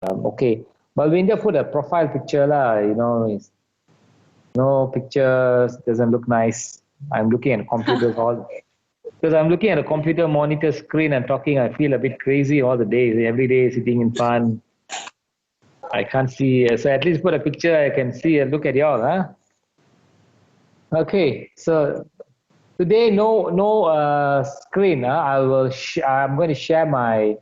Okay. But we need to put a profile picture lah, you know, it's, no pictures, doesn't look nice. I'm looking at computers all, because I'm looking at a computer monitor screen and talking, I feel a bit crazy all the days, every day sitting in front. I can't see, so at least put a picture, I can see and look at y'all, huh? Okay, so today no screen, huh? I'm going to share my,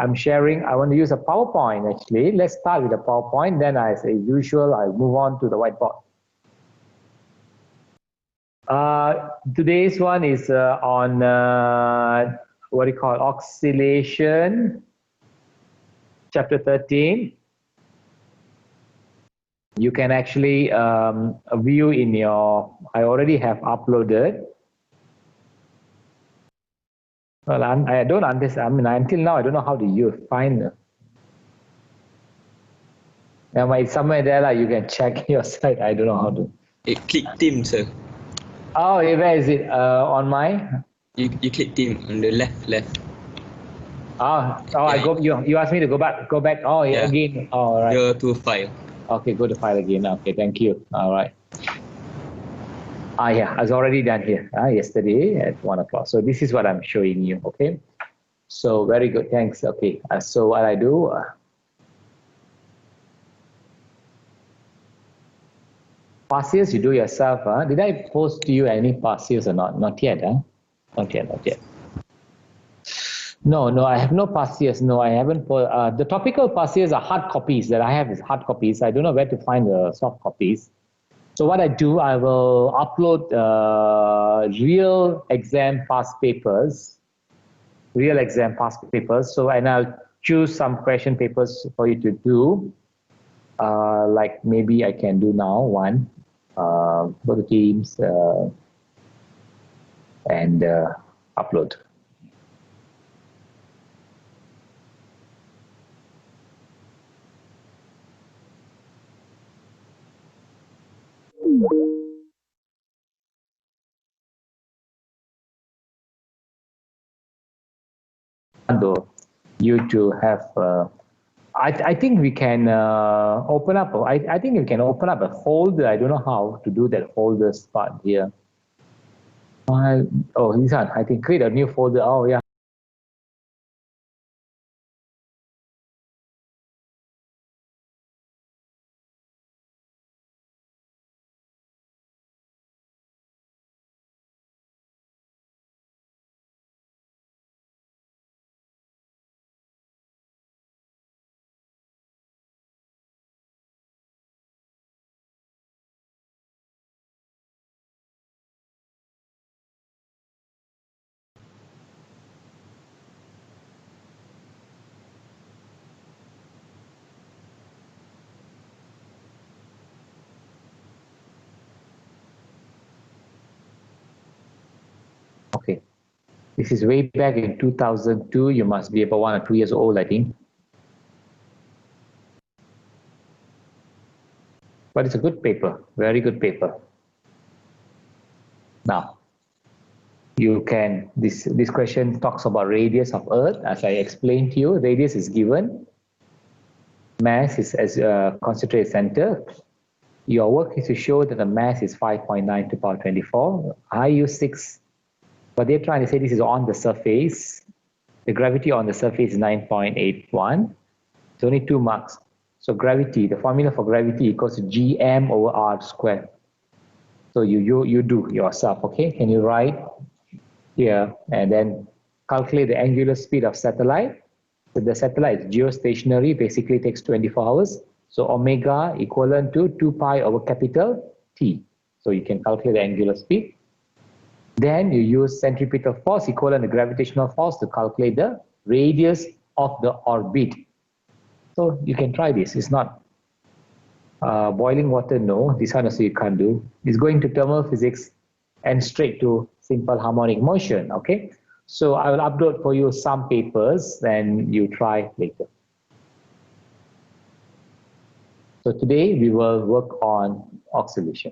I want to use a PowerPoint actually. Let's start with a PowerPoint, then as usual, I'll move on to the whiteboard. Today's one is on what do you call oscillation, chapter 13. You can actually view in your, I already have uploaded. Well, I don't understand. I mean, until now, I don't know how to find. It's somewhere there, like, you can check your site. I don't know how to. Click team, sir. Oh, where is it? On my? You click team on the left. Oh, yeah. You asked me to go back. Oh, yeah, again. Oh, all right. Go to file. Okay, go to file again. Okay, thank you. All right. Yeah, I was already done here yesterday at 1 o'clock. So this is what I'm showing you. Okay. So very good. Thanks. Okay. So what I do. Past years you do yourself. Did I post to you any past years or not? Not yet. Not yet. No, I have no past years. No, I haven't. The topical past years are hard copies that I have is hard copies. I don't know where to find the soft copies. So what I do, I will upload real exam past papers. So, and I'll choose some question papers for you to do. Like maybe I can do now one. Go to Teams and upload. You to have I think we can open up I think we can open up a folder. I don't know how to do that folders part here. Oh, this one, I think create a new folder. Oh yeah. Okay, this is way back in 2002. You must be about 1 or 2 years old, I think. But it's a good paper, very good paper. Now, you can, this question talks about radius of Earth. As I explained to you, radius is given. Mass is as a concentrated center. Your work is to show that the mass is 5.9 to the power 24. I use 6. But they're trying to say this is on the surface. The gravity on the surface is 9.81. It's only 2 marks. So gravity, the formula for gravity equals to gm over r squared. So you do yourself, okay? Can you write here and then calculate the angular speed of satellite? So the satellite is geostationary, basically takes 24 hours. So omega equivalent to 2 pi over capital T. So you can calculate the angular speed. Then you use centripetal force equivalent to gravitational force to calculate the radius of the orbit. So you can try this. It's not boiling water, no. This one also you can't do. It's going to thermal physics and straight to simple harmonic motion, okay? So I will upload for you some papers and you try later. So today we will work on oscillation.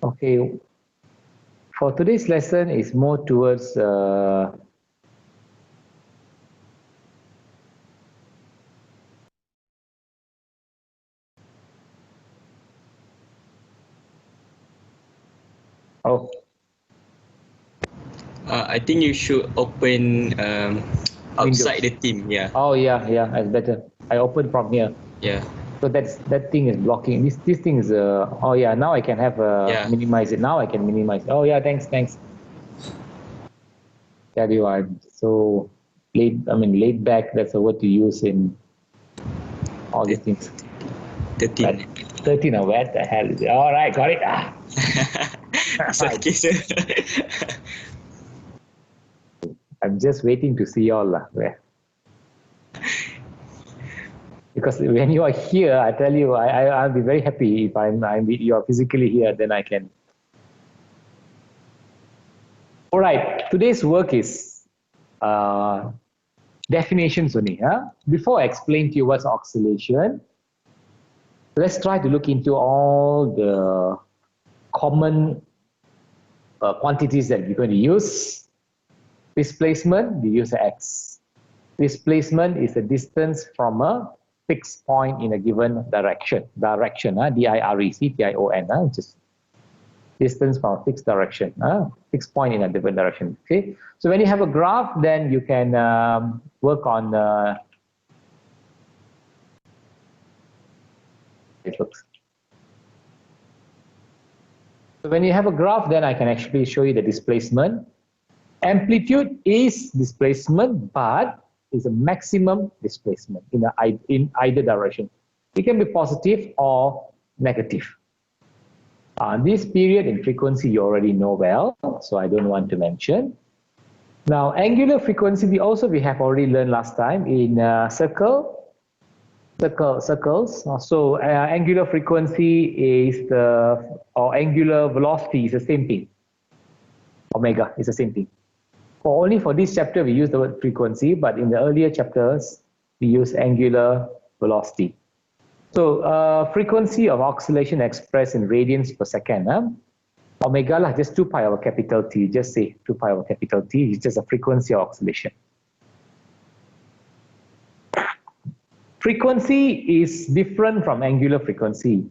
Okay, for today's lesson is more towards oh, I think you should open outside Windows. the team. Yeah. Oh yeah, that's better. I open from here. Yeah. So that thing is blocking. This thing is oh yeah, now I can have Yeah. minimize it. Now I can minimize. Oh yeah, thanks. Tell you I'm so laid back, that's a word to use in all these things. 13. But 13 or where the hell is it? All right, got it. It's okay, sir. I'm just waiting to see y'all where. Because when you are here, I tell you, I'll be very happy if you are physically here, then I can. All right, today's work is definitions only. Before I explain to you what's oscillation, let's try to look into all the common quantities that we're going to use. Displacement, we use X. Displacement is the distance from a fixed point in a given direction. D-I-R-E, C-T-I-O-N, just distance from a fixed direction, fixed point in a different direction. Okay, so when you have a graph, then you can work on it looks. So when you have a graph, then I can actually show you the displacement. Amplitude is displacement, but is a maximum displacement in either direction. It can be positive or negative. This period in frequency you already know well, so I don't want to mention. Now, angular frequency we have already learned last time in circles. So angular frequency is or angular velocity is the same thing. Omega is the same thing. Only for this chapter we use the word frequency, but in the earlier chapters we use angular velocity. So frequency of oscillation expressed in radians per second. Omega lah, just 2 pi over capital T. Just say 2 pi over capital T is just a frequency of oscillation. Frequency is different from angular frequency.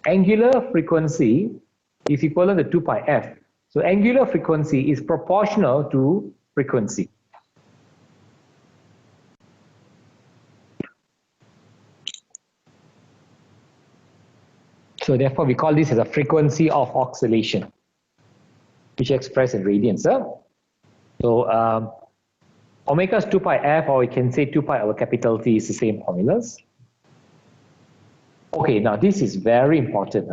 Angular frequency is equivalent to 2 pi f. So angular frequency is proportional to frequency. So therefore, we call this as a frequency of oscillation, which is expressed in radians. So omega is 2 pi f, or we can say 2 pi over capital T is the same formulas. Okay, now this is very important.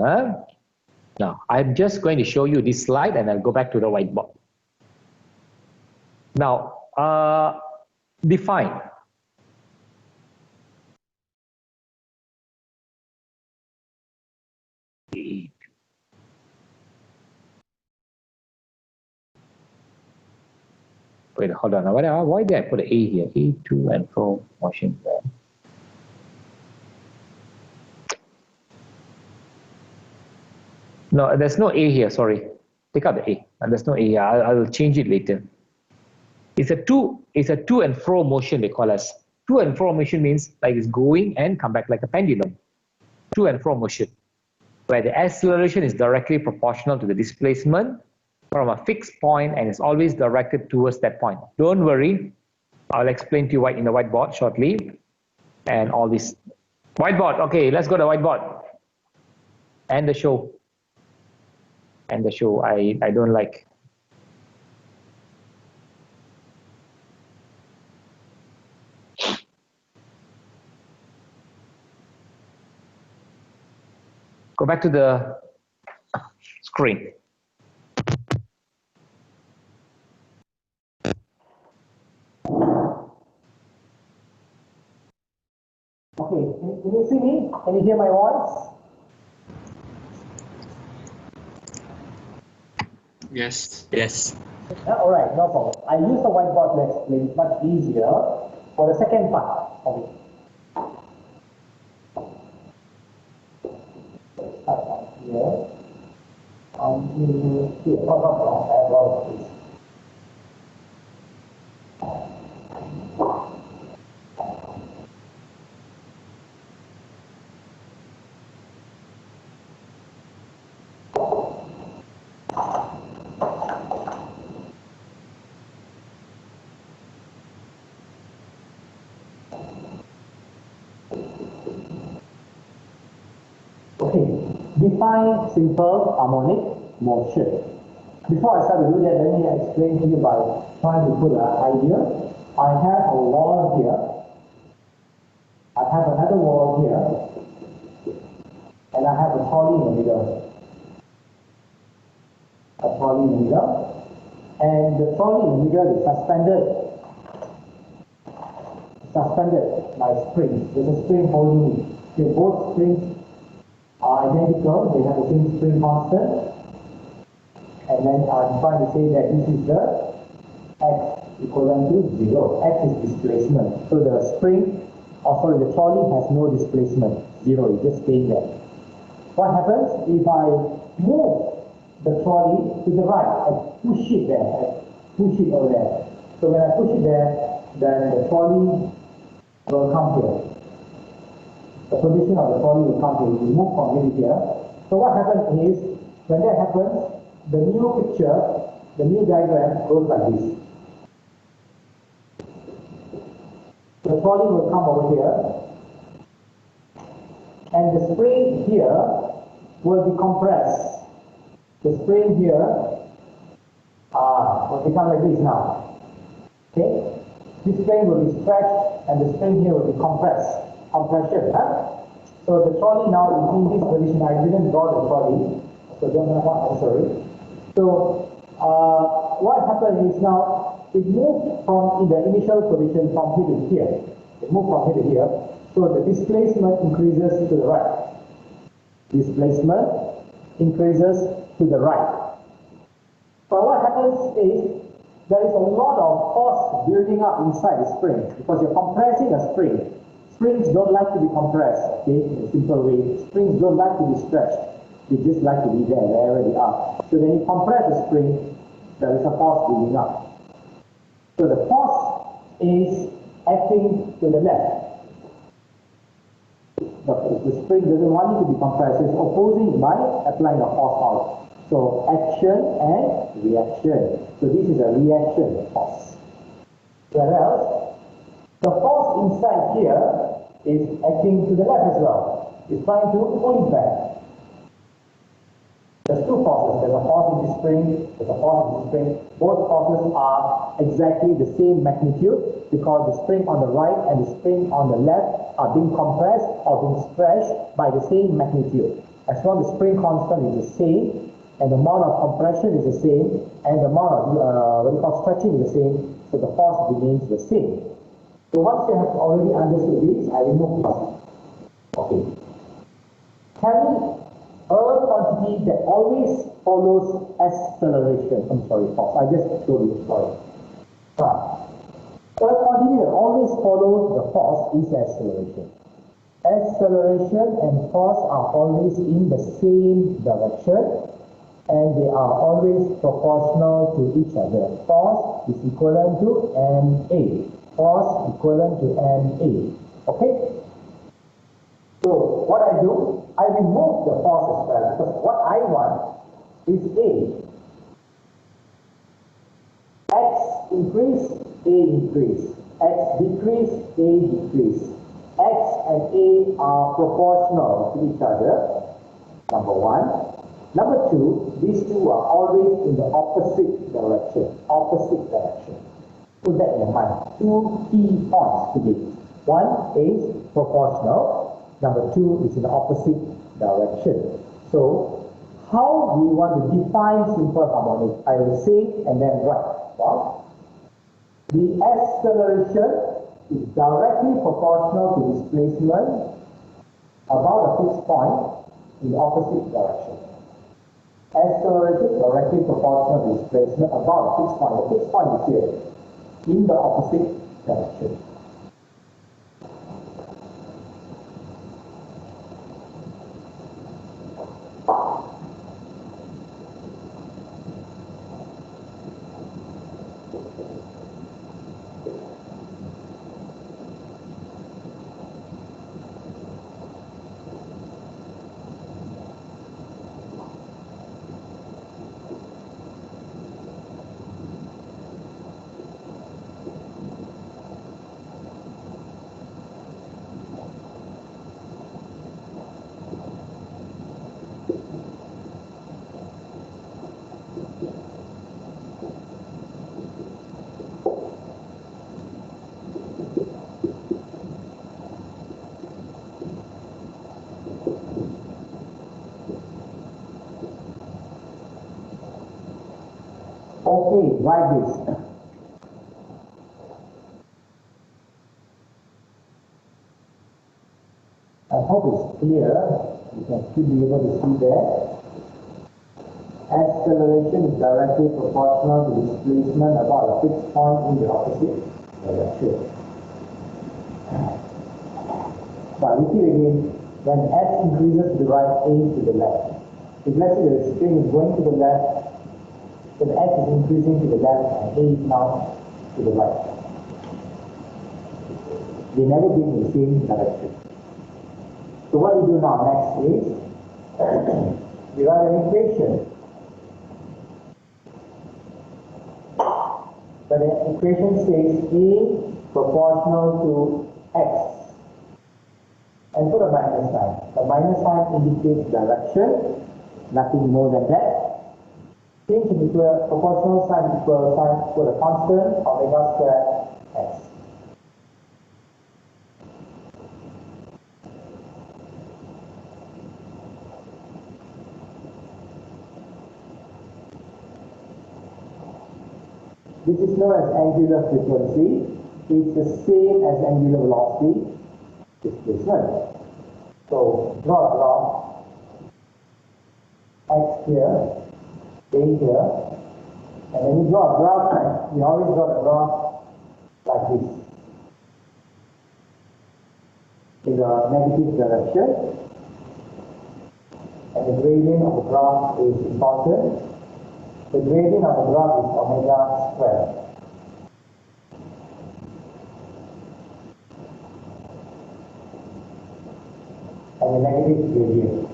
Now, I'm just going to show you this slide and I'll go back to the whiteboard. Now, define. Wait, hold on. Why did I put an A here? A to and fro motion there. No, there's no A here, sorry. Take out the A. There's no A here. I will change it later. It's a to and fro motion, they call us. To and fro motion means like it's going and come back like a pendulum. To and fro motion, where the acceleration is directly proportional to the displacement from a fixed point and is always directed towards that point. Don't worry, I'll explain to you in the whiteboard shortly. And all this. Whiteboard, okay, let's go to whiteboard. And the show. And the show, I don't like. Go back to the screen. Okay, can you see me? Can you hear my voice? Yes. All right, no problem. I use the whiteboard to explain. It's much easier for the second part of it. Start from here. in here. I have a lot of space. Okay, define simple harmonic motion. Before I start to do that, let me explain to you by trying to put an idea. I have a wall here. I have another wall here. And I have a trolley in the middle. A trolley in the middle. And the trolley in the middle is suspended by springs. There's a spring holding it. Okay, both springs are identical, they have the same spring constant, and then I'm trying to say that this is the x equivalent to 0. X is displacement. So the spring, the trolley has no displacement, 0, it just stays there. What happens if I move the trolley to the right? I push it there, I push it over there. So when I push it there, then the trolley will come here. The position of the trolley will come here. We move from here to here. So what happens is, when that happens, the new picture, the new diagram goes like this. The trolley will come over here, and the spring here will be compressed. The spring here will become like this now. Okay? This spring will be stretched, and the spring here will be compressed. Compression. So the trolley now is in this position. I didn't draw the trolley, so don't know what. I'm sorry. So what happened is now it moved from in the initial position from here to here. It moved from here to here. So the displacement increases to the right. Displacement increases to the right. But what happens is there is a lot of force building up inside the spring because you're compressing a spring. Springs don't like to be compressed, okay, in a simple way. Springs don't like to be stretched. They just like to be there, wherever they are. So when you compress a spring, there is a force building up. So the force is acting to the left. The spring doesn't want it to be compressed. It's opposing by applying a force out. So action and reaction. So this is a reaction force. Whereas the force inside here is acting to the left as well. It's trying to pull it back. There's two forces. There's a force in the spring, there's a force in the spring. Both forces are exactly the same magnitude because the spring on the right and the spring on the left are being compressed or being stretched by the same magnitude. As long as the spring constant is the same, and the amount of compression is the same, and the amount of stretching is the same, so the force remains the same. So once you have already understood this, I remove this. Okay. Tell me a quantity that always follows acceleration. I'm sorry, force. I just told you, sorry. A quantity that always follows the force is acceleration. Acceleration and force are always in the same direction, and they are always proportional to each other. Force is equivalent to ma. Force equivalent to ma. Okay? So what I do, I remove the force as well because what I want is A. X increase, A increase. X decrease, A decrease. X and A are proportional to each other. Number one. Number two, these two are always in the opposite direction. Opposite direction. Put that in your mind. Two key points today. One is proportional. Number two is in the opposite direction. So, how we want to define simple harmonic? I will say and then write. Well, the acceleration is directly proportional to displacement about a fixed point in the opposite direction. Acceleration directly proportional to displacement about a fixed point. The fixed point is here, in the opposite direction. Okay, write this. I hope it's clear. You can still be able to see there. Acceleration is directly proportional to displacement about a fixed point in the opposite direction. But repeat again, when S increases to the right, A to the left. If let's say the string is going to the left, then S is increasing to the left and A is now to the right. They never be in the same direction. So what we do now next is, we write an equation. But the equation says A proportional to X. And put a minus sign. The minus sign indicates direction, nothing more than that. Change in proportional sign equal sign for the constant omega squared X. This is known as angular frequency. It's the same as angular velocity displacement. So draw a graph, X here, A here, and when you draw a graph, you always draw the graph like this. In the negative direction, and the gradient of the graph is important. The gradient of the graph is omega squared. And the negative gradient.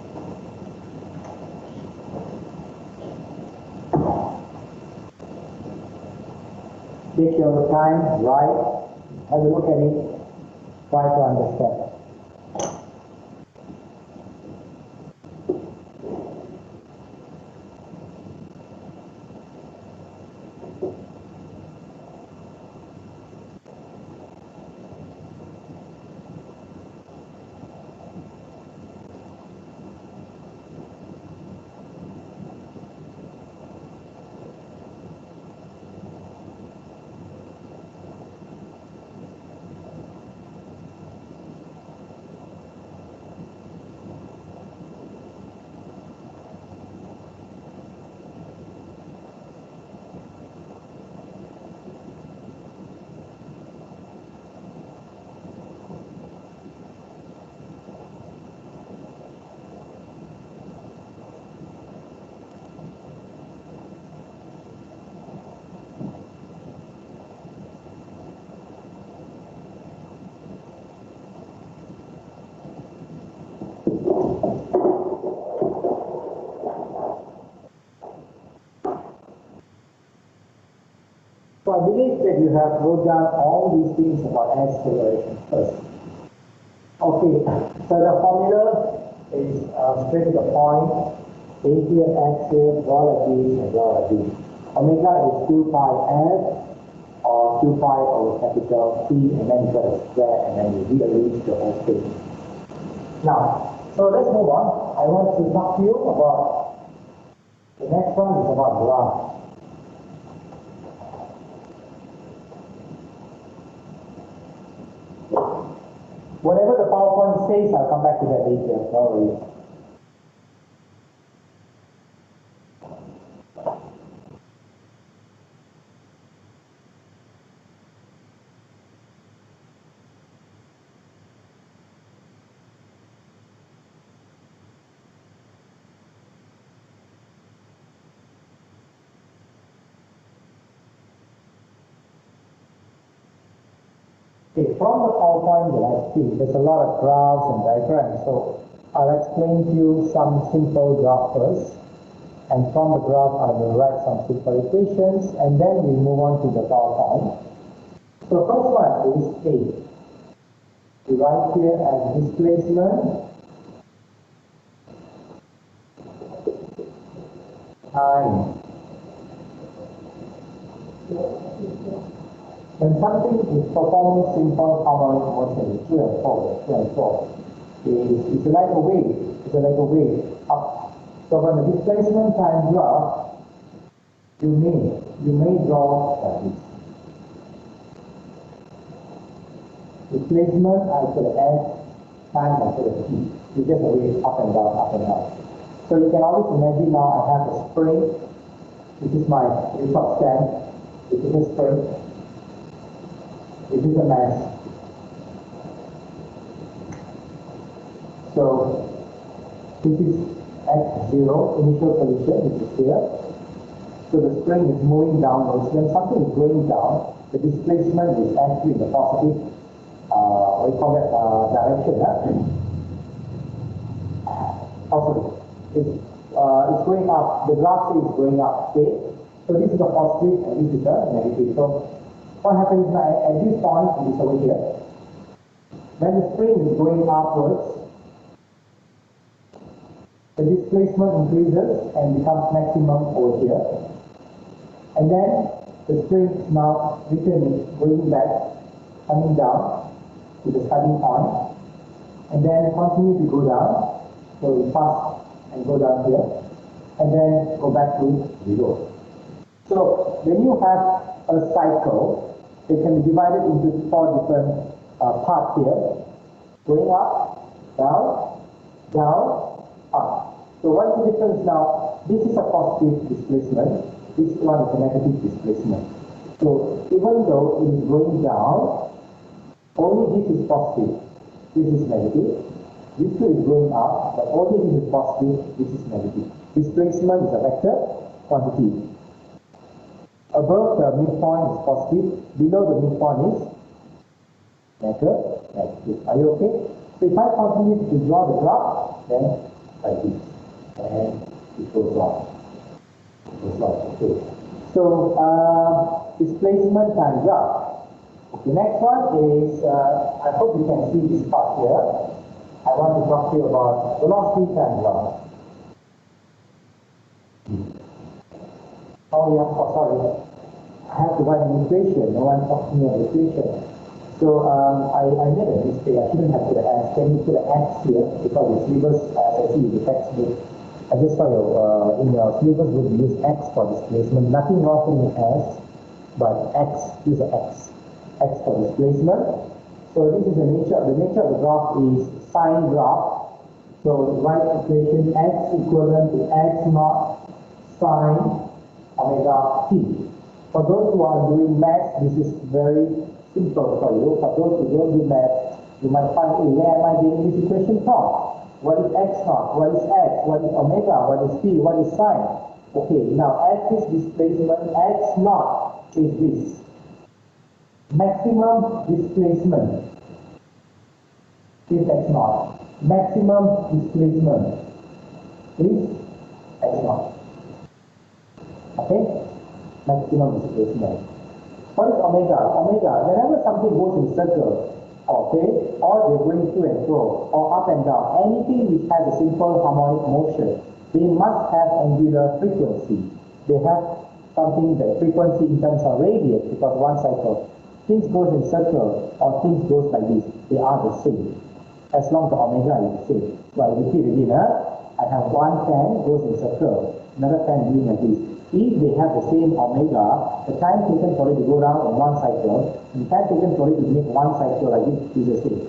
Take your time, write, have a look at it, try to understand. So I believe that you have wrote down all these things about acceleration first. Okay, so the formula is straight to the point. A here, X here, draw like this, and draw like this. Omega is 2 pi f, or 2 pi over capital T, and then you got a square, and then you rearrange the whole thing. Now, so let's move on. I want to talk to you about, the next one is about graph. Whatever the PowerPoint says, I'll come back to that later. No worries. Okay, from the PowerPoint that I see, there's a lot of graphs and diagrams, so I'll explain to you some simple graph first, and from the graph I will write some simple equations, and then we move on to the PowerPoint. So the first one is A. We write here as displacement time. When something is performing simple harmonic motion, 2 and 4, 2 and 4, it's like a wave. It's like a wave up. So when the displacement time graph, you mean you may draw like this. Displacement, I put S, time, I put a T. You just wave up and down, up and down. So you can always imagine now I have a spring. This is my report stand. This is a spring. This is a mass. So this is x0, initial position, which is here. So the spring is moving downwards. When something is going down, the displacement is actually in the positive, we call that direction. Also, it's going up. The graph is going up. Okay? So this is a positive and this is a negative. So what happens now at this point is over here. When the spring is going upwards, the displacement increases and becomes maximum over here. And then the spring is now returning, going back, coming down to the starting point, and then continue to go down. So we pass and go down here, and then go back to 0. So when you have a cycle, it can be divided into 4 different parts here. Going up, down, down, up. So what is the difference now? This is a positive displacement. This one is a negative displacement. So even though it is going down, only this is positive. This is negative. This two is going up, but only this is positive. This is negative. Displacement is a vector quantity. Above the midpoint is positive. Below the midpoint is negative. Are you okay? So if I continue to draw the graph, then like this. And it goes on. It goes on. Okay. So displacement time graph. The next one is, I hope you can see this part here. I want to talk to you about velocity time graph. Oh yeah, oh sorry. I have to write an equation. No one talked to me about equation. So I made a mistake. I shouldn't have put an S. Can you put an X here? Because the syllabus, as I see in the textbook, I just saw in your syllabus book you use X for displacement. Nothing wrong with S, but X, use an X. X for displacement. So this is the nature of the graph is sine graph. So write equation X equivalent to X naught sine omega t. For those who are doing math, this is very simple for you. For those who don't do math, you might find, hey, where am I getting this equation from? What is X naught? What is X? What is omega? What is t? What is sine? Okay, now at this displacement, X naught is this. Maximum displacement is X naught. Maximum displacement is X naught. Okay? Maximum displacement. What is omega? Omega, whenever something goes in circle, okay, or they're going to and fro, or up and down, anything which has a simple harmonic motion, they must have angular frequency. They have something that frequency in terms of radius, because one cycle. Things goes in circle or things goes like this, they are the same. As long as the omega is the same. So I repeat again, I have one fan goes in circle, another fan doing like this. If they have the same omega, the time taken for it to go down in one cycle, and the time taken for it to make one cycle like this is the same.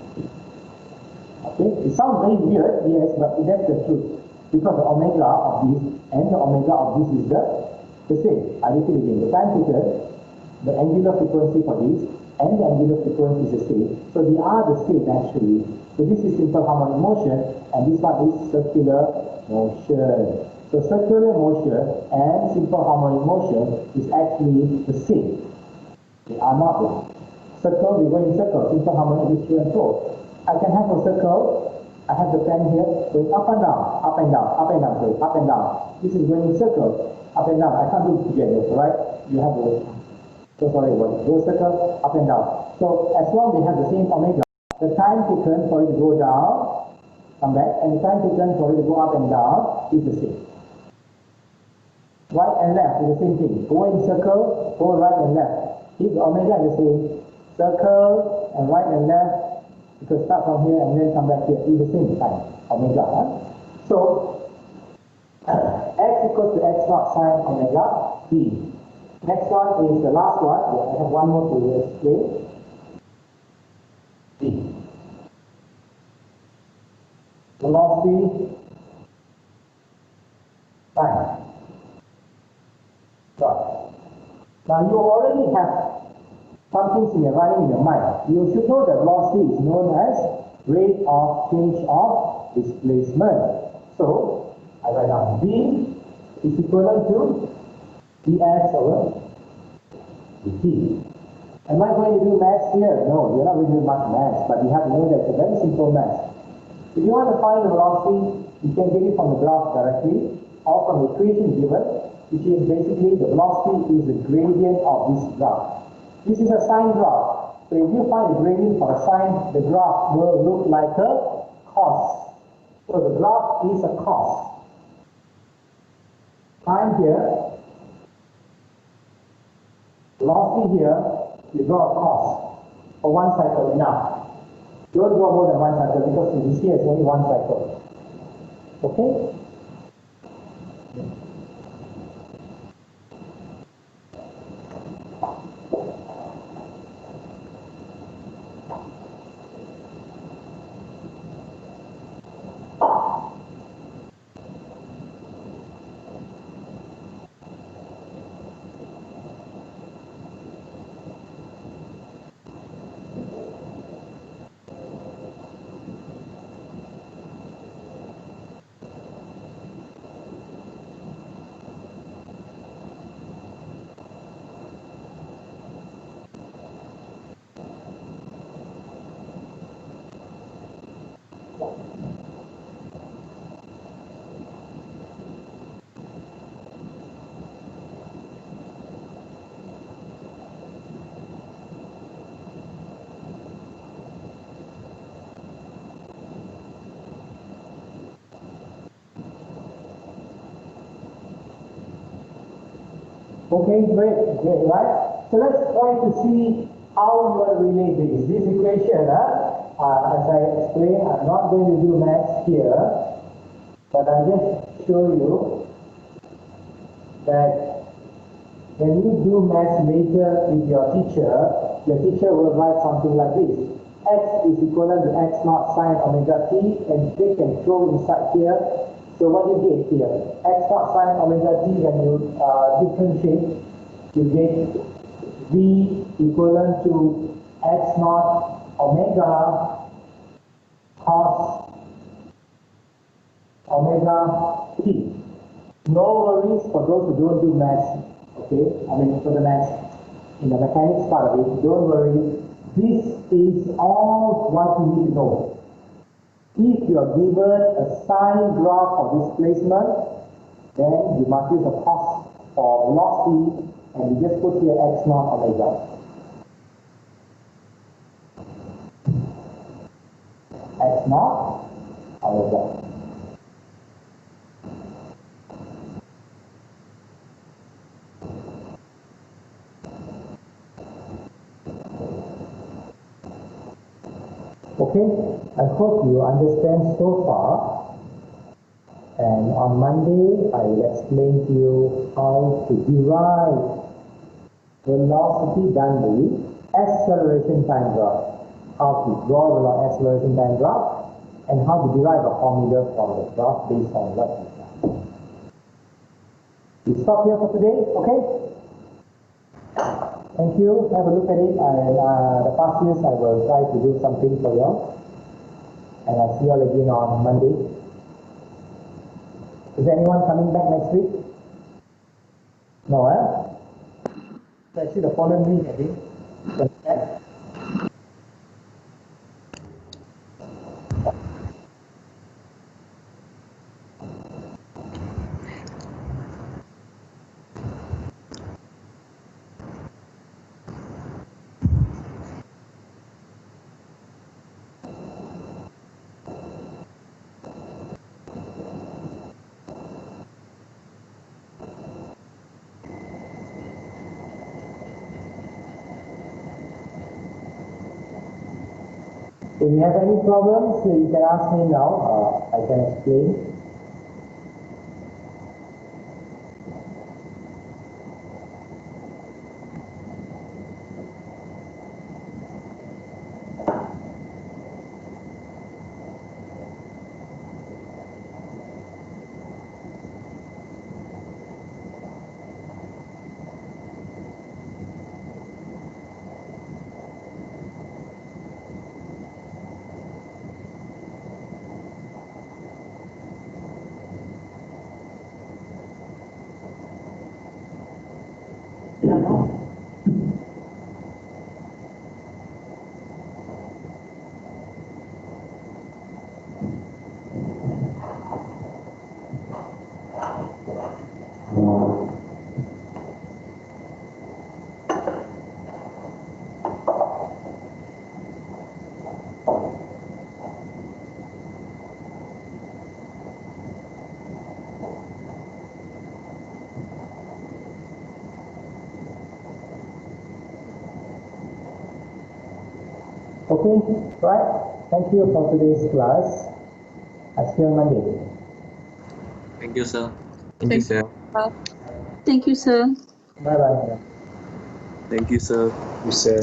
Okay? It sounds very weird, yes, but that's the truth. Because the omega of this and the omega of this is the same. I repeat again, the time taken, the angular frequency for this and the angular frequency is the same. So they are the same actually. So this is simple harmonic motion and this one is circular motion. So circular motion and simple harmonic motion is actually the same. They are not the circle, we go in circle, simple harmonic is to and fro. I can have a circle, I have the pen here going up and down, up and down, up and down, sorry, up and down. This is going in circle, up and down. I can't do it together, right? You have the so sorry, go circle, up and down. So as long as they have the same omega, the time taken for it to go down, come back, and the time taken for it to go up and down is the same. Right and left is the same thing. Go in circle, go right and left. If the omega is the same, circle and right and left, you can start from here and then come back here is the same time, omega. So x equals to x naught sine omega t. Next one is the last one. I have one more to explain. V. Velocity, time. So, now you already have some things running in your mind. You should know that velocity is known as rate of change of displacement. So, I write down V is equivalent to dx over dt. Am I going to do maths here? No, you're not going to do much maths, but you have to know that it's a very simple math. If you want to find the velocity, you can get it from the graph directly or from the equation given, which is basically the velocity is the gradient of this graph. This is a sine graph. So if you find the gradient for a sine, the graph will look like a cos. So the graph is a cos. Time here, velocity here, you draw a cos for one cycle enough. Don't draw more than one cycle because in this case only one cycle. Okay? Okay, great, right? So let's try to see how you will relate this. This equation, as I explained, I'm not going to do maths here, but I'll just show you that when you do maths later with your teacher will write something like this. X is equivalent to x naught sine omega t, and they can throw inside here. So what you get here, x naught sine omega t, when you differentiate, you get v equivalent to x naught omega cos omega t. No worries for those who don't do maths, okay? I mean for the maths, in the mechanics part of it, don't worry. This is all what you need to know. If you are given a sine graph of displacement, then you must use a cos for velocity, and you just put here x naught omega. X naught omega. Okay, I hope you understand so far, and on Monday I will explain to you how to derive velocity done the acceleration time graph, how to draw the acceleration time graph, and how to derive a formula from the graph based on what we have. We stop here for today, okay? Thank you. Have a look at it, and the past years I will try to do something for you all. And I'll see you all again on Monday. Is anyone coming back next week? No, So actually the following week, I think. If you have any problems, you can ask me now. I can explain. Okay, right. Thank you for today's class. I'll see you on Monday. Thank you, sir. Thank you, sir. Thank you, sir. Bye bye. Thank you, sir. You, sir.